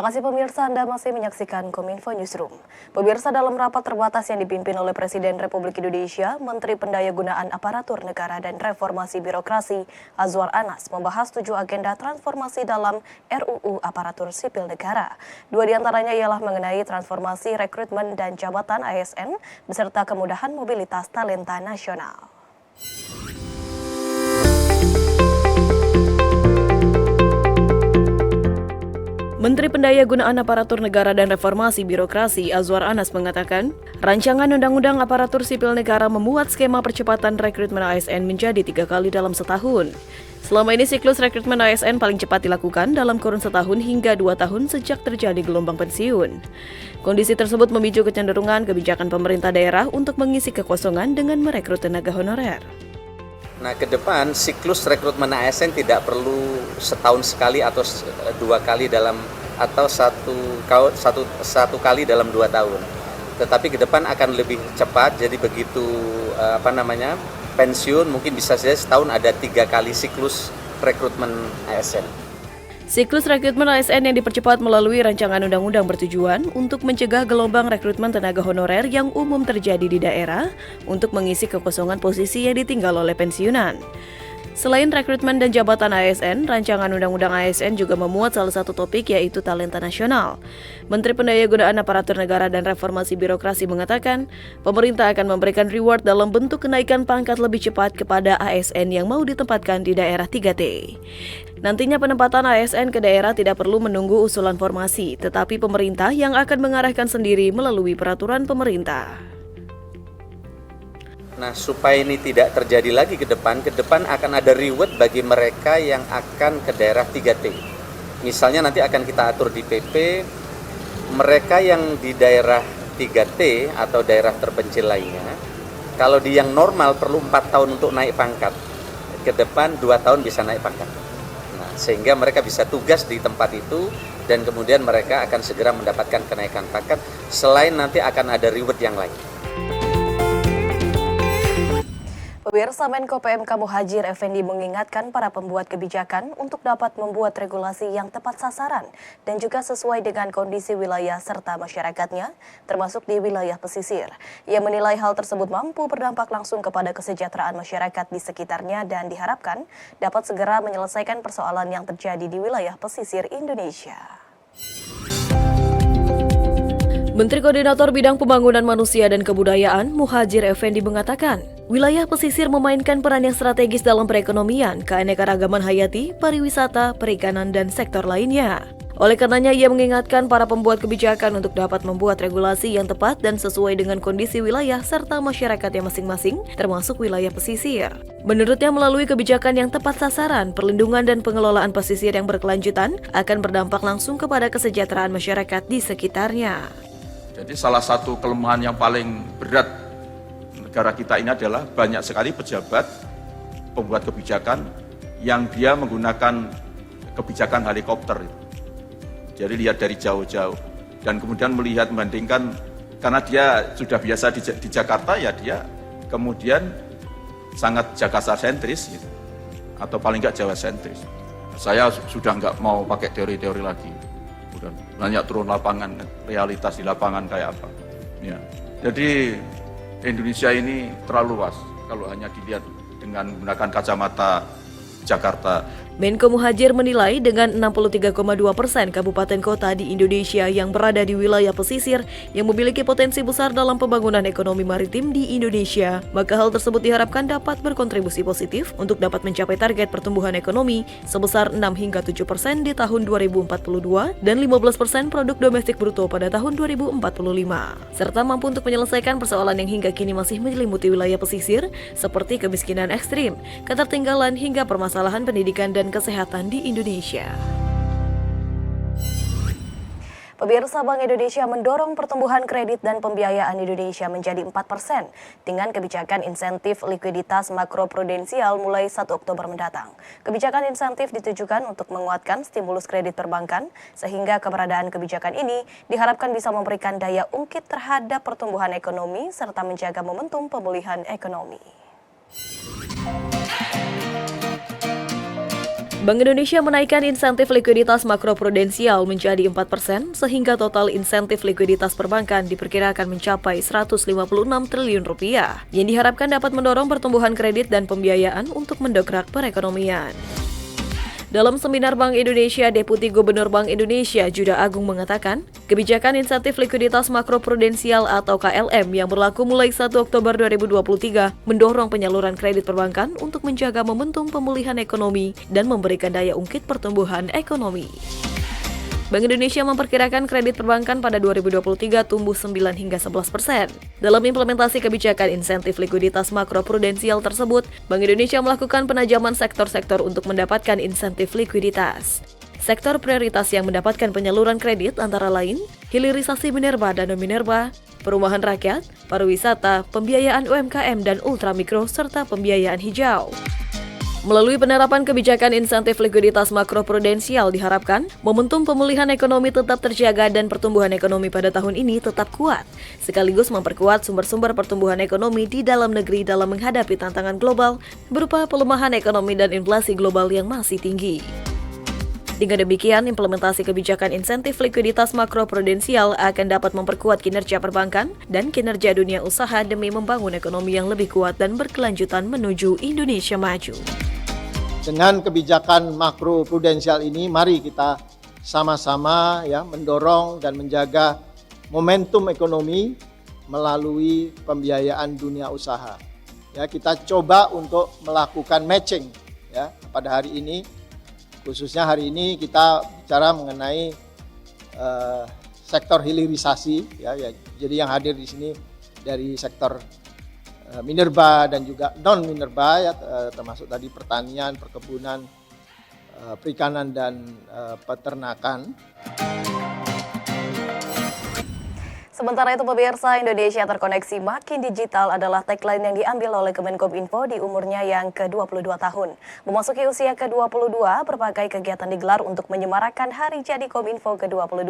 Terima kasih pemirsa, Anda masih menyaksikan Kominfo Newsroom. Pemirsa, dalam rapat terbatas yang dipimpin oleh Presiden Republik Indonesia, Menteri Pendayagunaan Aparatur Negara dan Reformasi Birokrasi Azwar Anas membahas 7 agenda transformasi dalam RUU Aparatur Sipil Negara. 2 diantaranya ialah mengenai transformasi rekrutmen dan jabatan ASN beserta kemudahan mobilitas talenta nasional. Menteri Pendayagunaan Aparatur Negara dan Reformasi Birokrasi Azwar Anas mengatakan, rancangan Undang-Undang Aparatur Sipil Negara memuat skema percepatan rekrutmen ASN menjadi 3 kali dalam setahun. Selama ini siklus rekrutmen ASN paling cepat dilakukan dalam kurun setahun hingga 2 tahun sejak terjadi gelombang pensiun. Kondisi tersebut memicu kecenderungan kebijakan pemerintah daerah untuk mengisi kekosongan dengan merekrut tenaga honorer. Nah, ke depan siklus rekrutmen ASN tidak perlu setahun sekali atau 2 kali dalam atau satu kali dalam 2 tahun. Tetapi ke depan akan lebih cepat. Jadi begitu pensiun mungkin bisa saja setahun ada 3 kali siklus rekrutmen ASN. Siklus rekrutmen ASN yang dipercepat melalui rancangan undang-undang bertujuan untuk mencegah gelombang rekrutmen tenaga honorer yang umum terjadi di daerah untuk mengisi kekosongan posisi yang ditinggal oleh pensiunan. Selain rekrutmen dan jabatan ASN, rancangan undang-undang ASN juga memuat salah satu topik yaitu talenta nasional. Menteri Pendayagunaan Aparatur Negara dan Reformasi Birokrasi mengatakan, pemerintah akan memberikan reward dalam bentuk kenaikan pangkat lebih cepat kepada ASN yang mau ditempatkan di daerah 3T. Nantinya penempatan ASN ke daerah tidak perlu menunggu usulan formasi, tetapi pemerintah yang akan mengarahkan sendiri melalui peraturan pemerintah. Nah, supaya ini tidak terjadi lagi ke depan akan ada reward bagi mereka yang akan ke daerah 3T. Misalnya nanti akan kita atur di PP, mereka yang di daerah 3T atau daerah terpencil lainnya, kalau di yang normal perlu 4 tahun untuk naik pangkat, ke depan 2 tahun bisa naik pangkat. Nah, sehingga mereka bisa tugas di tempat itu dan kemudian mereka akan segera mendapatkan kenaikan pangkat, selain nanti akan ada reward yang lain. Pemirsa, Menko PMK Muhadjir Effendi mengingatkan para pembuat kebijakan untuk dapat membuat regulasi yang tepat sasaran dan juga sesuai dengan kondisi wilayah serta masyarakatnya, termasuk di wilayah pesisir. Ia menilai hal tersebut mampu berdampak langsung kepada kesejahteraan masyarakat di sekitarnya dan diharapkan dapat segera menyelesaikan persoalan yang terjadi di wilayah pesisir Indonesia. Menteri Koordinator Bidang Pembangunan Manusia dan Kebudayaan Muhadjir Effendi mengatakan, wilayah pesisir memainkan peran yang strategis dalam perekonomian, keanekaragaman hayati, pariwisata, perikanan, dan sektor lainnya. Oleh karenanya, ia mengingatkan para pembuat kebijakan untuk dapat membuat regulasi yang tepat dan sesuai dengan kondisi wilayah serta masyarakatnya masing-masing, termasuk wilayah pesisir. Menurutnya, melalui kebijakan yang tepat sasaran, perlindungan dan pengelolaan pesisir yang berkelanjutan akan berdampak langsung kepada kesejahteraan masyarakat di sekitarnya. Jadi salah satu kelemahan yang paling berat negara kita ini adalah banyak sekali pejabat pembuat kebijakan yang dia menggunakan kebijakan helikopter. Jadi lihat dari jauh-jauh dan kemudian melihat membandingkan, karena dia sudah biasa di Jakarta, ya dia kemudian sangat Jakarta sentris gitu, atau paling nggak Jawa sentris. Saya sudah nggak mau pakai teori-teori lagi. Banyak turun lapangan, realitas di lapangan kayak apa. Ya. Jadi Indonesia ini terlalu luas kalau hanya dilihat dengan menggunakan kacamata Jakarta. Menko Muhadjir menilai dengan 63,2% kabupaten kota di Indonesia yang berada di wilayah pesisir yang memiliki potensi besar dalam pembangunan ekonomi maritim di Indonesia, maka hal tersebut diharapkan dapat berkontribusi positif untuk dapat mencapai target pertumbuhan ekonomi sebesar 6 hingga 7% di tahun 2042 dan 15% produk domestik bruto pada tahun 2045, serta mampu untuk menyelesaikan persoalan yang hingga kini masih menyelimuti wilayah pesisir seperti kemiskinan ekstrim, ketertinggalan hingga permasalahan pendidikan dan kesehatan di Indonesia. Pemirsa, Bank Indonesia mendorong pertumbuhan kredit dan pembiayaan Indonesia menjadi 4% dengan kebijakan insentif likuiditas makroprudensial mulai 1 Oktober mendatang. Kebijakan insentif ditujukan untuk menguatkan stimulus kredit perbankan sehingga keberadaan kebijakan ini diharapkan bisa memberikan daya ungkit terhadap pertumbuhan ekonomi serta menjaga momentum pemulihan ekonomi. Bank Indonesia menaikkan insentif likuiditas makroprudensial menjadi 4%, sehingga total insentif likuiditas perbankan diperkirakan mencapai 156 triliun rupiah, yang diharapkan dapat mendorong pertumbuhan kredit dan pembiayaan untuk mendongkrak perekonomian. Dalam seminar Bank Indonesia, Deputi Gubernur Bank Indonesia Juda Agung mengatakan, kebijakan insentif likuiditas makroprudensial atau KLM yang berlaku mulai 1 Oktober 2023 mendorong penyaluran kredit perbankan untuk menjaga momentum pemulihan ekonomi dan memberikan daya ungkit pertumbuhan ekonomi. Bank Indonesia memperkirakan kredit perbankan pada 2023 tumbuh 9 hingga 11%. Dalam implementasi kebijakan insentif likuiditas makroprudensial tersebut, Bank Indonesia melakukan penajaman sektor-sektor untuk mendapatkan insentif likuiditas. Sektor prioritas yang mendapatkan penyaluran kredit antara lain hilirisasi minerba dan non-minerba, perumahan rakyat, pariwisata, pembiayaan UMKM dan ultramikro, serta pembiayaan hijau. Melalui penerapan kebijakan insentif likuiditas makroprudensial diharapkan momentum pemulihan ekonomi tetap terjaga dan pertumbuhan ekonomi pada tahun ini tetap kuat, sekaligus memperkuat sumber-sumber pertumbuhan ekonomi di dalam negeri dalam menghadapi tantangan global berupa pelemahan ekonomi dan inflasi global yang masih tinggi. Dengan demikian, implementasi kebijakan insentif likuiditas makroprudensial akan dapat memperkuat kinerja perbankan dan kinerja dunia usaha demi membangun ekonomi yang lebih kuat dan berkelanjutan menuju Indonesia maju. Dengan kebijakan makroprudensial ini, mari kita sama-sama mendorong dan menjaga momentum ekonomi melalui pembiayaan dunia usaha. Kita coba untuk melakukan matching pada hari ini. Khususnya hari ini kita bicara mengenai sektor hilirisasi, jadi yang hadir di sini dari sektor minerba dan juga non-minerba, termasuk tadi pertanian, perkebunan, perikanan dan peternakan. Sementara itu, pemirsa, Indonesia Terkoneksi Makin Digital adalah tagline yang diambil oleh Kemenkominfo di umurnya yang ke-22 tahun. Memasuki usia ke-22, berbagai kegiatan digelar untuk menyemarakan Hari Jadi Kominfo ke-22.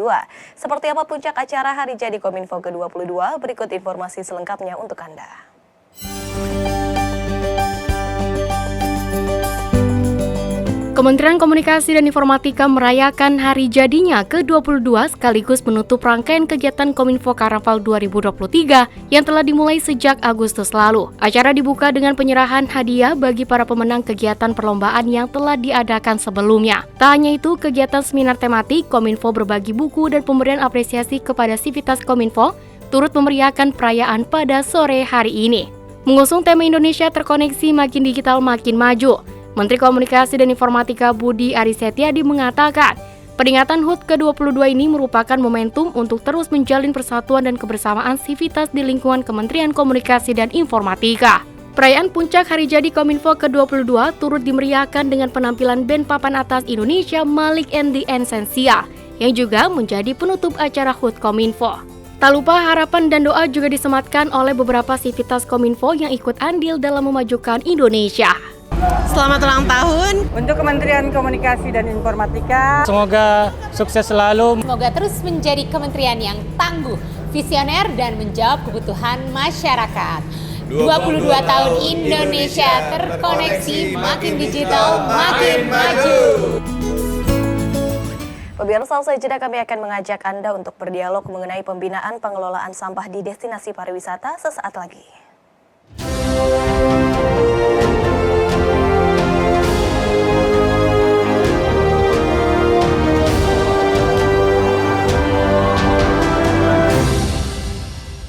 Seperti apa puncak acara Hari Jadi Kominfo ke-22? Berikut informasi selengkapnya untuk Anda. Kementerian Komunikasi dan Informatika merayakan hari jadinya ke-22 sekaligus menutup rangkaian kegiatan Kominfo Karnaval 2023 yang telah dimulai sejak Agustus lalu. Acara dibuka dengan penyerahan hadiah bagi para pemenang kegiatan perlombaan yang telah diadakan sebelumnya. Tak hanya itu, kegiatan seminar tematik, Kominfo berbagi buku dan pemberian apresiasi kepada sivitas Kominfo turut memeriahkan perayaan pada sore hari ini. Mengusung tema Indonesia Terkoneksi Makin Digital Makin Maju, Menteri Komunikasi dan Informatika Budi Aris Setiadi mengatakan, peringatan HUT ke-22 ini merupakan momentum untuk terus menjalin persatuan dan kebersamaan sivitas di lingkungan Kementerian Komunikasi dan Informatika. Perayaan puncak Hari Jadi Kominfo ke-22 turut dimeriahkan dengan penampilan band papan atas Indonesia Malik and the Essential, yang juga menjadi penutup acara HUT Kominfo. Tak lupa harapan dan doa juga disematkan oleh beberapa sivitas Kominfo yang ikut andil dalam memajukan Indonesia. Selamat ulang tahun untuk Kementerian Komunikasi dan Informatika. Semoga sukses selalu. Semoga terus menjadi kementerian yang tangguh, visioner dan menjawab kebutuhan masyarakat. 22 tahun Indonesia Terkoneksi, makin digital, makin maju. Pemirsa, usai jeda kami akan mengajak Anda untuk berdialog mengenai pembinaan pengelolaan sampah di destinasi pariwisata sesaat lagi.